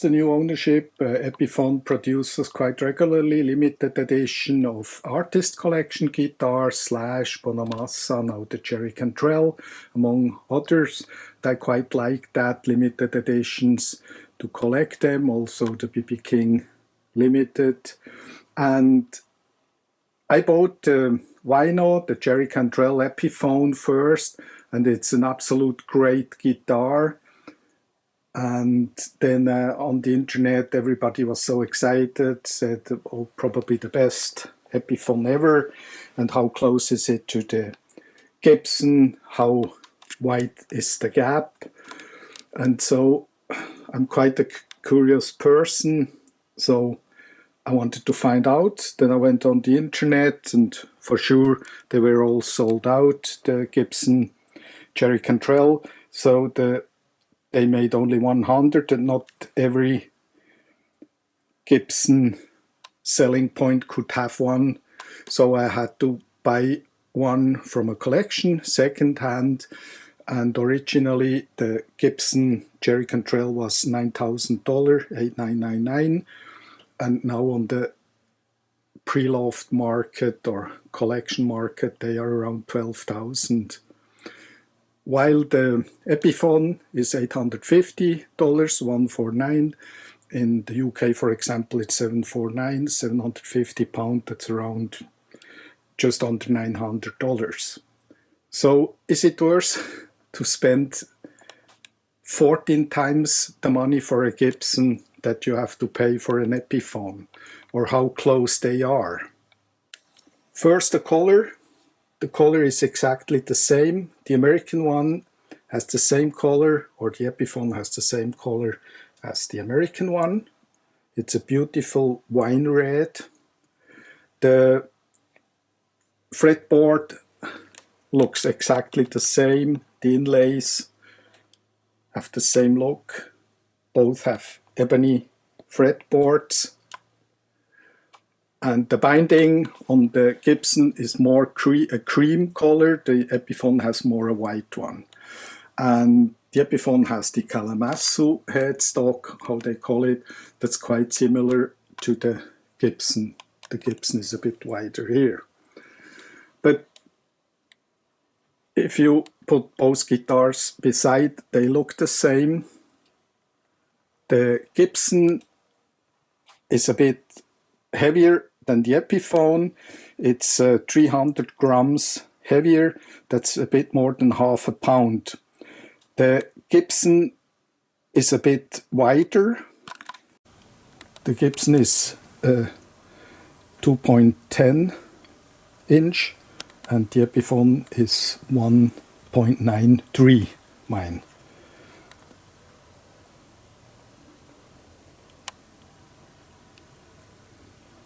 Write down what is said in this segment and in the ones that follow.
the new ownership, Epiphone produces quite regularly limited edition of artist collection guitars / Bonamassa, now the Jerry Cantrell, among others. I quite like that, limited editions, to collect them, also the B.B. King Limited. And I bought the Wino, the Jerry Cantrell Epiphone first, and it's an absolute great guitar. And then on the internet, everybody was so excited, said, oh, probably the best Epiphone ever. And how close is it to the Gibson? How wide is the gap? And so I'm quite a curious person. So I wanted to find out. Then I went on the internet, and for sure they were all sold out, the Gibson Jerry Cantrell. So they made only 100, and not every Gibson selling point could have one. So I had to buy one from a collection, second-hand. And originally the Gibson Jerry Cantrell was $9,000, $8,999. And now on the pre-loved market or collection market, they are around $12,000. While the Epiphone is $850, £149. In the UK, for example, it's $749, £750. That's around just under $900. So is it worth to spend 14 times the money for a Gibson that you have to pay for an Epiphone, or how close they are? First, the color. The color is exactly the same. The American one has the same color, or the Epiphone has the same color as the American one. It's a beautiful wine red. The fretboard looks exactly the same. The inlays have the same look. Both have ebony fretboards. And the binding on the Gibson is more a cream color. The Epiphone has more a white one. And the Epiphone has the Kalamazoo headstock, how they call it. That's quite similar to the Gibson. The Gibson is a bit wider here. But if you put both guitars beside, they look the same. The Gibson is a bit heavier than the Epiphone. It's 300 grams heavier. That's a bit more than half a pound. The Gibson is a bit wider. The Gibson is 2.10 inch and the Epiphone is 1.93 mine.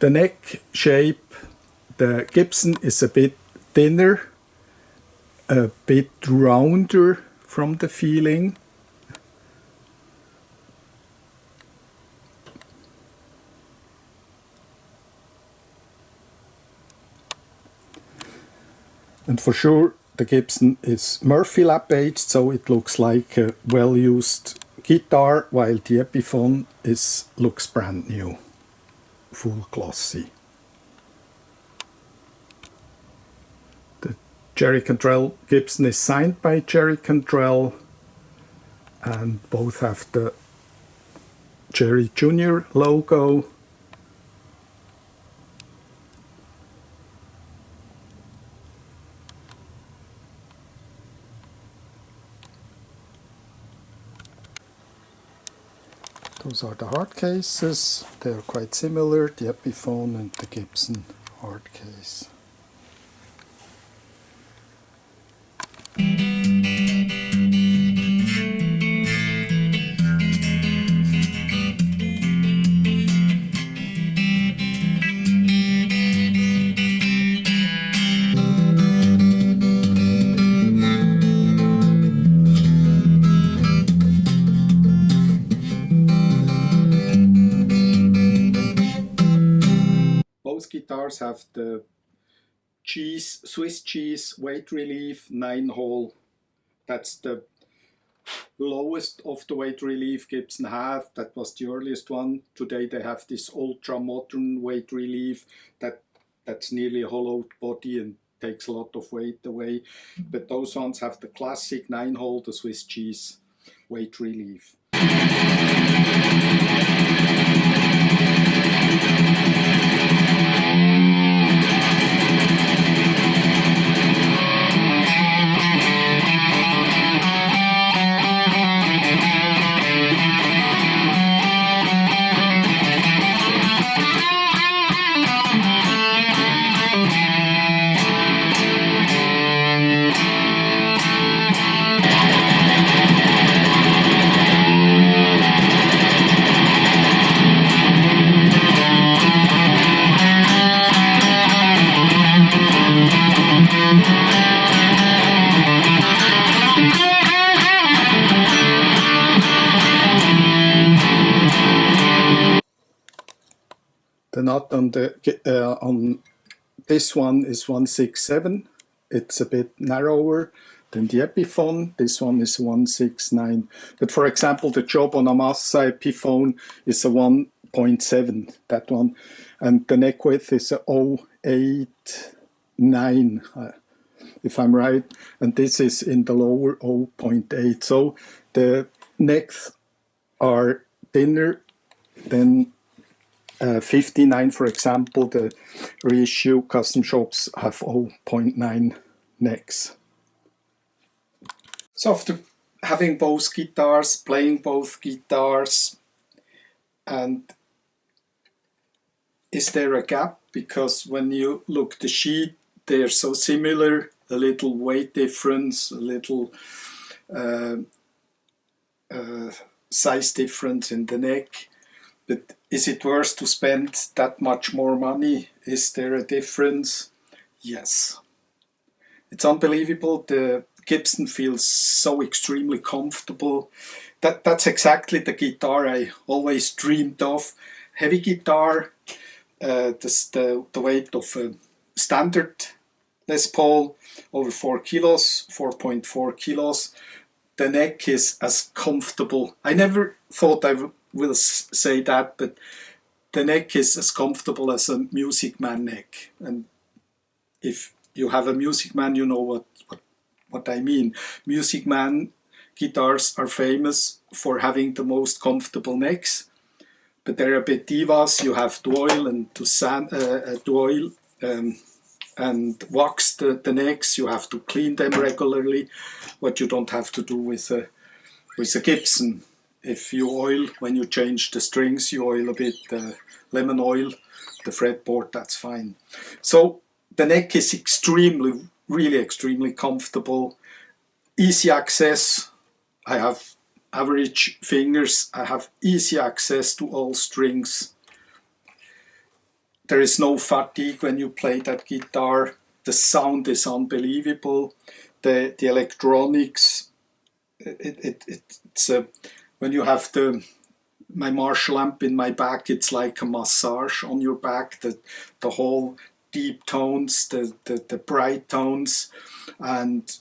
The neck shape, the Gibson is a bit thinner, a bit rounder from the feeling. And for sure the Gibson is Murphy lap aged, so it looks like a well-used guitar, while the Epiphone looks brand new, full glossy. The Jerry Cantrell Gibson is signed by Jerry Cantrell, and both have the Jerry Jr. logo. Those are the hard cases. They are quite similar, the Epiphone and the Gibson hard case. Both guitars have the Swiss cheese weight relief 9-hole. That's the lowest of the weight relief Gibson have. That was the earliest one. Today they have this ultra modern weight relief that's nearly a hollowed body and takes a lot of weight away. But those ones have the classic 9-hole, the Swiss cheese weight relief. The nut on this one is 167. It's a bit narrower than the Epiphone. This one is 169. But for example, the job on a Massa Epiphone is a 1.7, that one. And the neck width is a 0.89, if I'm right. And this is in the lower 0.8. So the necks are thinner than 59, for example. The reissue custom shops have 0.9 necks. So after having both guitars, playing both guitars, and is there a gap? Because when you look the sheet, they're so similar, a little weight difference, a little size difference in the neck. But is it worth to spend that much more money? Is there a difference? Yes. It's unbelievable. The Gibson feels so extremely comfortable. That's exactly the guitar I always dreamed of. Heavy guitar, the weight of a standard Les Paul, over 4 kilos, 4.4 kilos. The neck is as comfortable. I never thought I will say that, but the neck is as comfortable as a Music Man neck. And if you have a Music Man, you know what I mean. Music Man guitars are famous for having the most comfortable necks, but they're a bit divas. You have to oil and and wax the necks. You have to clean them regularly, what you don't have to do with a Gibson. If you oil, when you change the strings, you oil a bit lemon oil, the fretboard, that's fine. So the neck is really extremely comfortable. Easy access. I have average fingers. I have easy access to all strings. There is no fatigue when you play that guitar. The sound is unbelievable. The electronics, it's when you have my Marshall amp in my back, it's like a massage on your back. The whole deep tones, the bright tones, and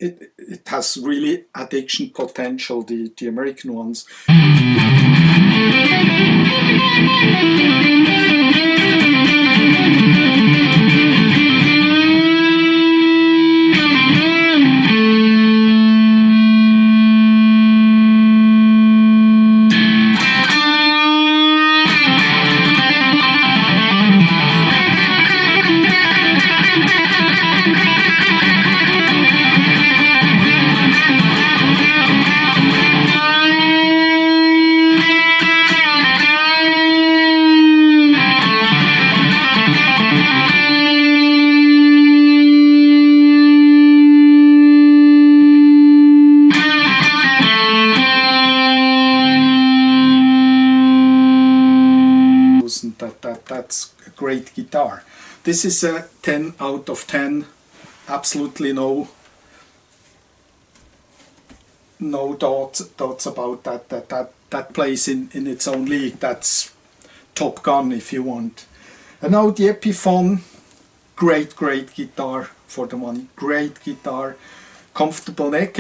it has really addiction potential, the American ones. That's a great guitar. This is a 10 out of 10. Absolutely no thoughts about that plays in its own league. That's Top Gun, if you want. And now the Epiphone, great guitar for the money. Great guitar, comfortable neck.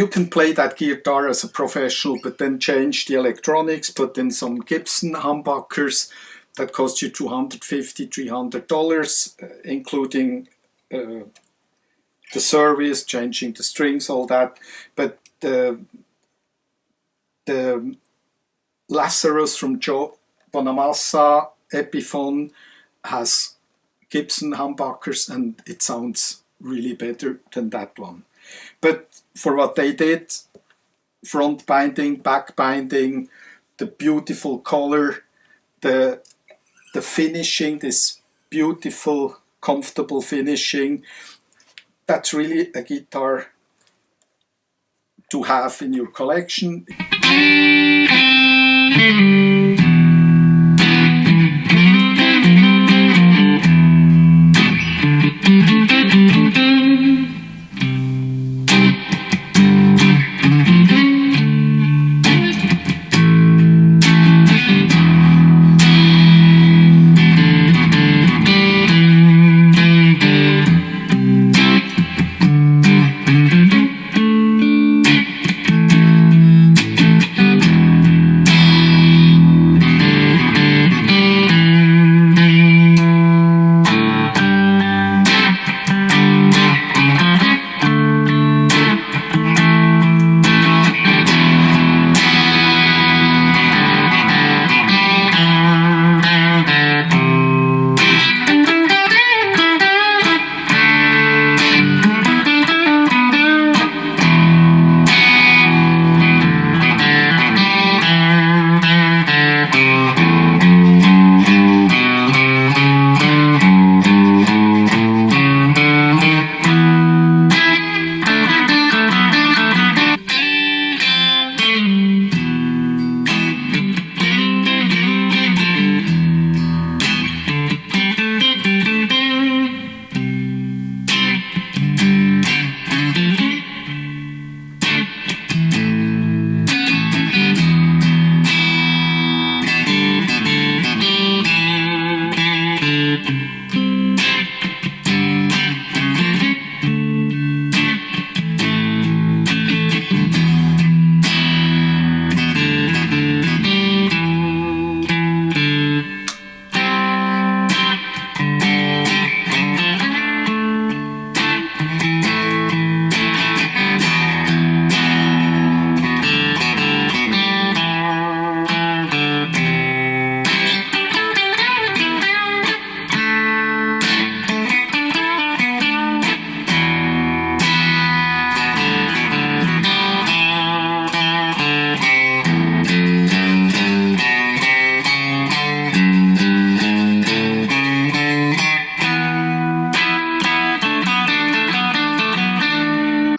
you can play that guitar as a professional, but then change the electronics, put in some Gibson humbuckers that cost you $250, $300, including the service, changing the strings, all that. But the Lazarus from Joe Bonamassa Epiphone has Gibson humbuckers, and it sounds really better than that one. But for what they did, front binding, back binding, the beautiful color, the finishing, this beautiful, comfortable finishing, that's really a guitar to have in your collection.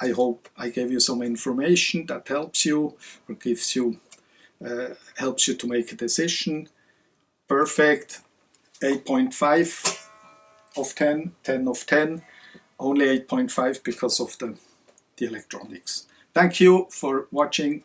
I hope I gave you some information that helps you or gives you helps you to make a decision. Perfect. 8.5 of 10, 10 of 10. Only 8.5 because of the electronics. Thank you for watching.